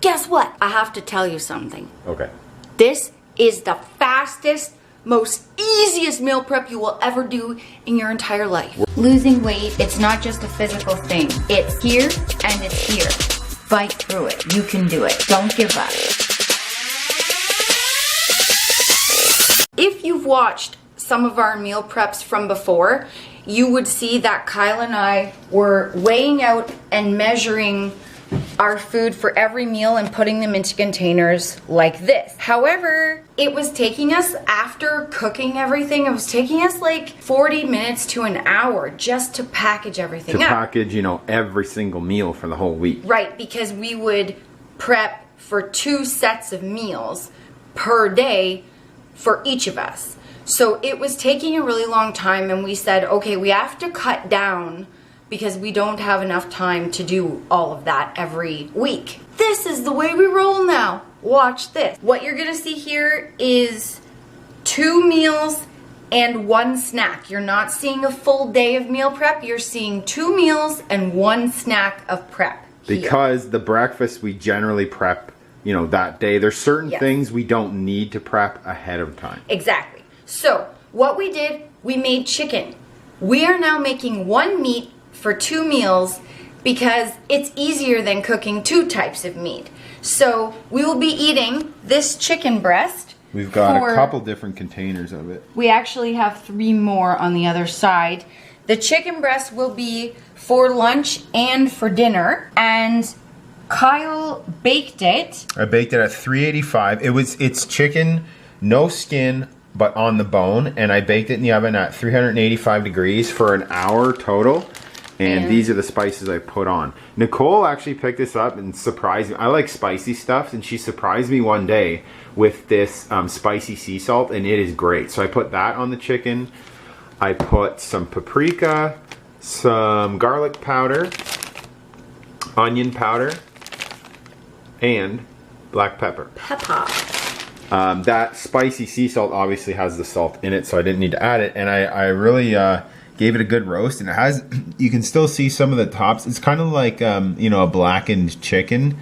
guess what? I have to tell you something. Okay. This is the fastest, most easiest meal prep you will ever do in your entire life. Losing weight, it's not just a physical thing. It's here and it's here. Fight through it. You can do it. Don't give up. If you've watched some of our meal preps from before, you would see that Kyle and I were weighing out and measuring our food for every meal and putting them into containers like this. However, it was taking us, after cooking everything, it was taking us like 40 minutes to an hour just to package everything up. To package, you know, every single meal for the whole week. Right, because we would prep for 2 sets of meals per day for each of us. So it was taking a really long time, and we said, okay, we have to cut down because we don't have enough time to do all of that every week. This is the way we roll now. Watch this. What you're gonna see here is 2 meals and 1 snack. You're not seeing a full day of meal prep. You're seeing 2 meals and 1 snack of prep here. Because the breakfast we generally prep, you know, that day. There's certain things we don't need to prep ahead of time. Exactly. So what we did, we made chicken. We are now making 1 meat for 2 meals because it's easier than cooking 2 types of meat. So we will be eating this chicken breast. We've got a couple different containers of it. We actually have 3 more on the other side. The chicken breast will be for lunch and for dinner, and Kyle baked it. I baked it at 385. It's chicken, no skin, but on the bone, and I baked it in the oven at 385 degrees for an hour total. And these are the spices I put on. Nicole actually picked this up and surprised me. I like spicy stuff, and she surprised me one day with this spicy sea salt, and it is great. So I put that on the chicken. I put some paprika, some garlic powder, onion powder, and black pepper. That spicy sea salt obviously has the salt in it, so I didn't need to add it. And I really gave it a good roast, and it has, you can still see some of the tops. It's kind of like, you know, a blackened chicken.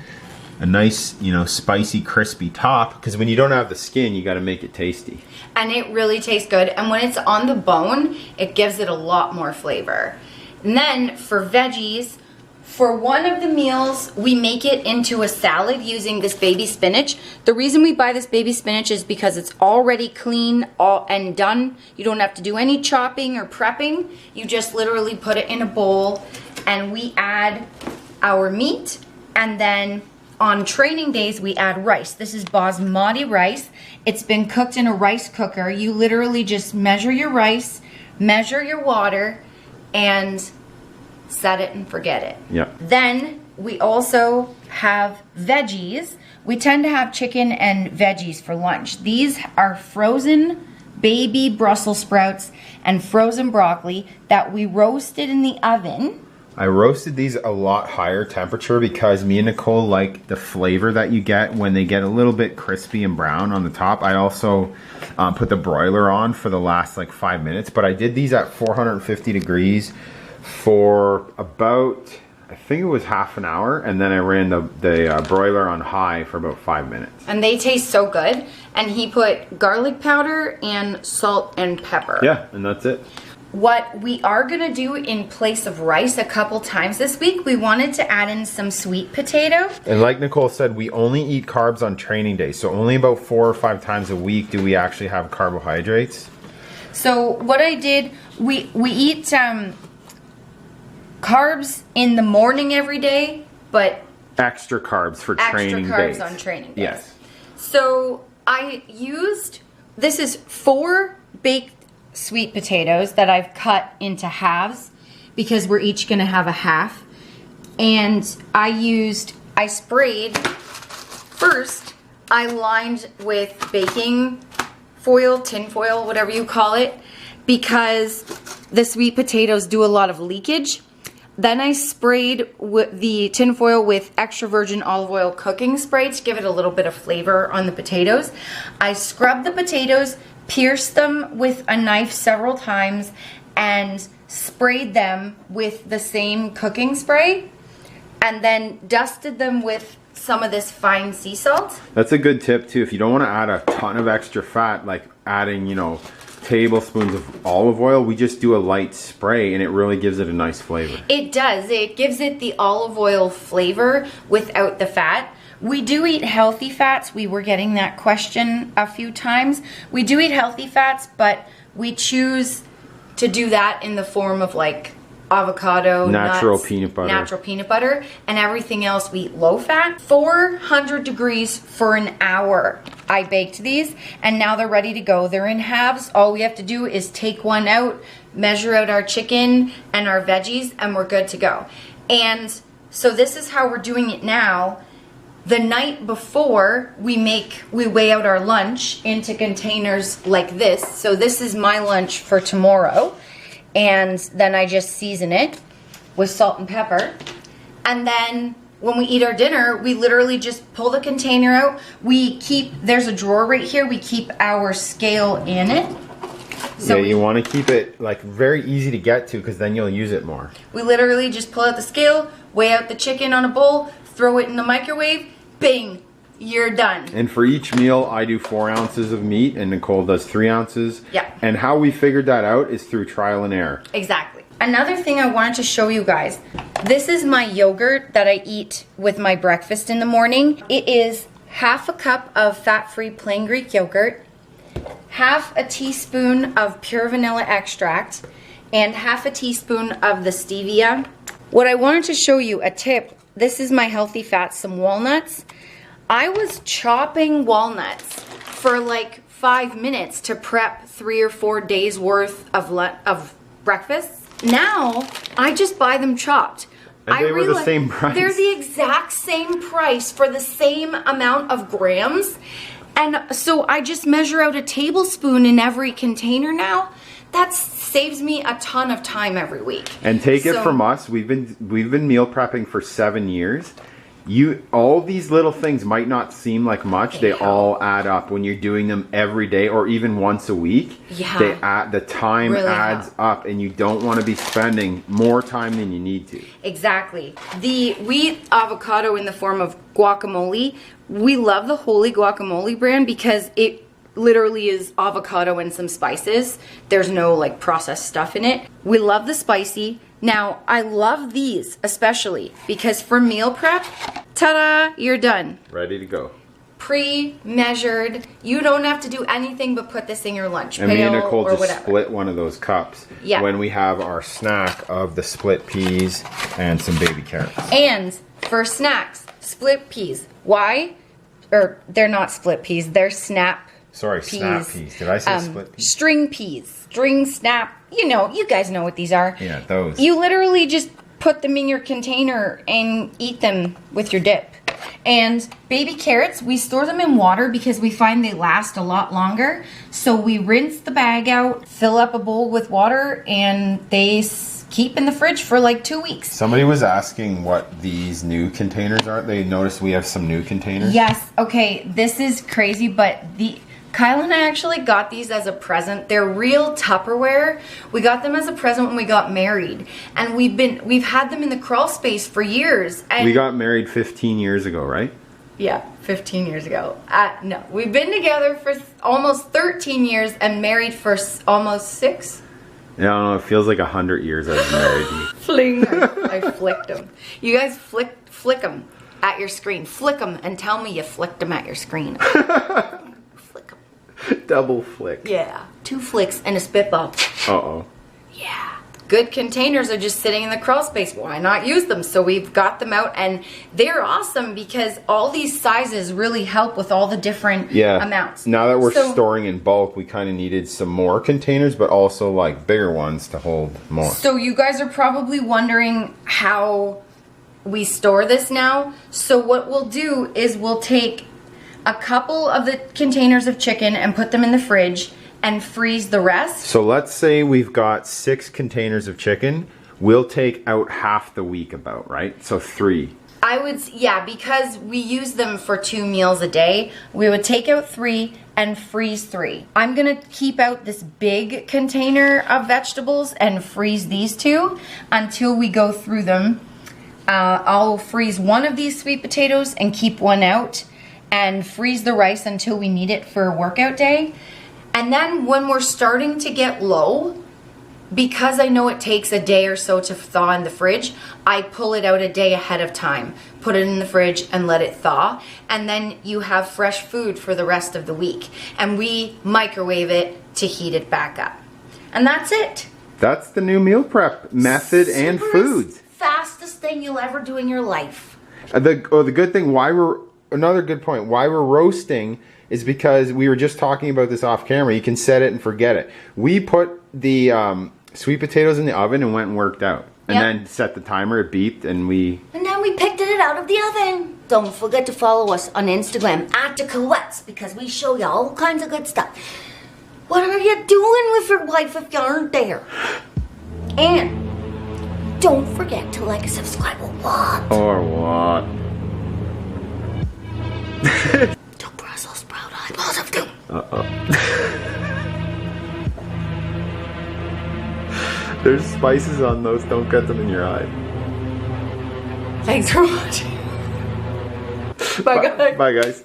A nice, you know, spicy, crispy top, because when you don't have the skin, you got to make it tasty. And it really tastes good. And when it's on the bone, it gives it a lot more flavor. And then for veggies, for one of the meals, we make it into a salad using this baby spinach. The reason we buy this baby spinach is because it's already clean and done. You don't have to do any chopping or prepping. You just literally put it in a bowl, and we add our meat, and then on training days, we add rice. This is basmati rice. It's been cooked in a rice cooker. You literally just measure your rice, measure your water, and set it and forget it. Yep. Then we also have veggies. We tend to have chicken and veggies for lunch. These are frozen baby Brussels sprouts and frozen broccoli that we roasted in the oven. I roasted these a lot higher temperature because me and Nicole like the flavor that you get when they get a little bit crispy and brown on the top. I also put the broiler on for the last like 5 minutes, but I did these at 450 degrees for about, I think it was half an hour, and then I ran the broiler on high for about 5 minutes. And they taste so good. And he put garlic powder and salt and pepper. Yeah, and that's it. What we are gonna do in place of rice a couple times this week, we wanted to add in some sweet potato. And like Nicole said, we only eat carbs on training days. So only about 4 or 5 times a week do we actually have carbohydrates. So what I did, we eat carbs in the morning every day, but extra carbs for training days. Extra carbs on training days. Yes. So I used, this is 4 baked sweet potatoes that I've cut into halves because we're each gonna have a half. And I sprayed, first I lined with baking foil, tin foil, whatever you call it, because the sweet potatoes do a lot of leakage. Then I sprayed the tin foil with extra virgin olive oil cooking spray to give it a little bit of flavor on the potatoes. I scrubbed the potatoes, pierced them with a knife several times, and sprayed them with the same cooking spray, and then dusted them with some of this fine sea salt. That's a good tip too. If you don't want to add a ton of extra fat, like adding, you know, tablespoons of olive oil, we just do a light spray and it really gives it a nice flavor. It does. It gives it the olive oil flavor without the fat. We do eat healthy fats. We were getting that question a few times. We do eat healthy fats, but we choose to do that in the form of like avocado, natural nuts, peanut butter. natural peanut butter, and everything else we eat low fat. 400 degrees for an hour. I baked these and now they're ready to go. They're in halves. All we have to do is take one out, measure out our chicken and our veggies, and we're good to go. And so this is how we're doing it now. The night before, we weigh out our lunch into containers like this. So this is my lunch for tomorrow. And then I just season it with salt and pepper. And then when we eat our dinner, we literally just pull the container out. There's a drawer right here. We keep our scale in it. So yeah, you want to keep it like very easy to get to because then you'll use it more. We literally just pull out the scale, weigh out the chicken on a bowl, throw it in the microwave, bing, you're done. And for each meal, I do 4 ounces of meat and Nicole does 3 ounces. Yeah. And how we figured that out is through trial and error. Exactly. Another thing I wanted to show you guys. This is my yogurt that I eat with my breakfast in the morning. It is half a cup of fat-free plain Greek yogurt, half a teaspoon of pure vanilla extract, and half a teaspoon of the stevia. What I wanted to show you, a tip, this is my healthy fats, some walnuts. I was chopping walnuts for like 5 minutes to prep 3 or 4 days worth of breakfast. Now, I just buy them chopped. And they were the same price. They're the exact same price for the same amount of grams. And so I just measure out a tablespoon in every container now. That saves me a ton of time every week. And take it from us, we've been meal prepping for 7 years. All these little things might not seem like much. They all add up when you're doing them every day or even once a week. Yeah. The time really adds up, and you don't want to be spending more time than you need to. Exactly. We eat avocado in the form of guacamole. We love the Holy Guacamole brand because it literally is avocado and some spices. There's no like processed stuff in it. We love the spicy. Now, I love these especially because for meal prep, ta-da, you're done. Ready to go. Pre-measured. You don't have to do anything but put this in your lunch pail or me and Nicole just whatever. split one of those cups when we have our snack of the split peas and some baby carrots. And for snacks, split peas. Why? Or they're not split peas, they're snap peas. Snap peas. Did I say split peas? String peas. String, snap. You guys know what these are. Yeah, those. You literally just put them in your container and eat them with your dip. And baby carrots, we store them in water because we find they last a lot longer. So we rinse the bag out, fill up a bowl with water, and they keep in the fridge for like 2 weeks. Somebody was asking what these new containers are. They noticed we have some new containers. Yes. Okay, this is crazy, but Kyle and I actually got these as a present. They're real Tupperware. We got them as a present when we got married. And we've had them in the crawl space for years. And we got married 15 years ago, right? Yeah, 15 years ago. No, we've been together for almost 13 years and married for almost 6. Yeah, I don't know. It feels like 100 years I've been married. Fling. I flicked them. You guys flick them at your screen. Flick them and tell me you flicked them at your screen. Double flick. Yeah. 2 flicks and a spitball. Uh-oh. Yeah. Good containers are just sitting in the crawl space. Why not use them? So we've got them out and they're awesome because all these sizes really help with all the different amounts. Now that we're storing in bulk, we kind of needed some more containers, but also like bigger ones to hold more. So you guys are probably wondering how we store this now. So what we'll do is we'll take a couple of the containers of chicken and put them in the fridge and freeze the rest. So let's say we've got 6 containers of chicken. We'll take out half the week about, right? So 3. Yeah, because we use them for 2 meals a day, we would take out 3 and freeze 3. I'm gonna keep out this big container of vegetables and freeze these 2 until we go through them. I'll freeze one of these sweet potatoes and keep one out and freeze the rice until we need it for a workout day. And then when we're starting to get low, because I know it takes a day or so to thaw in the fridge, I pull it out a day ahead of time, put it in the fridge and let it thaw. And then you have fresh food for the rest of the week. And we microwave it to heat it back up. And that's it. That's the new meal prep method and foods. Fastest thing you'll ever do in your life. The good thing, another good point, why we're roasting is because we were just talking about this off camera. You can set it and forget it. We put the sweet potatoes in the oven and went and worked out. And then set the timer, it beeped, and then we picked it out of the oven. Don't forget to follow us on Instagram @DeCoettes because we show you all kinds of good stuff. What are you doing with your wife if you aren't there? And don't forget to like and subscribe or what? Or what? Don't Brussels sprout eyeballs of doom. There's spices on those, don't get them in your eye. Thanks for watching. Bye guys. Bye guys.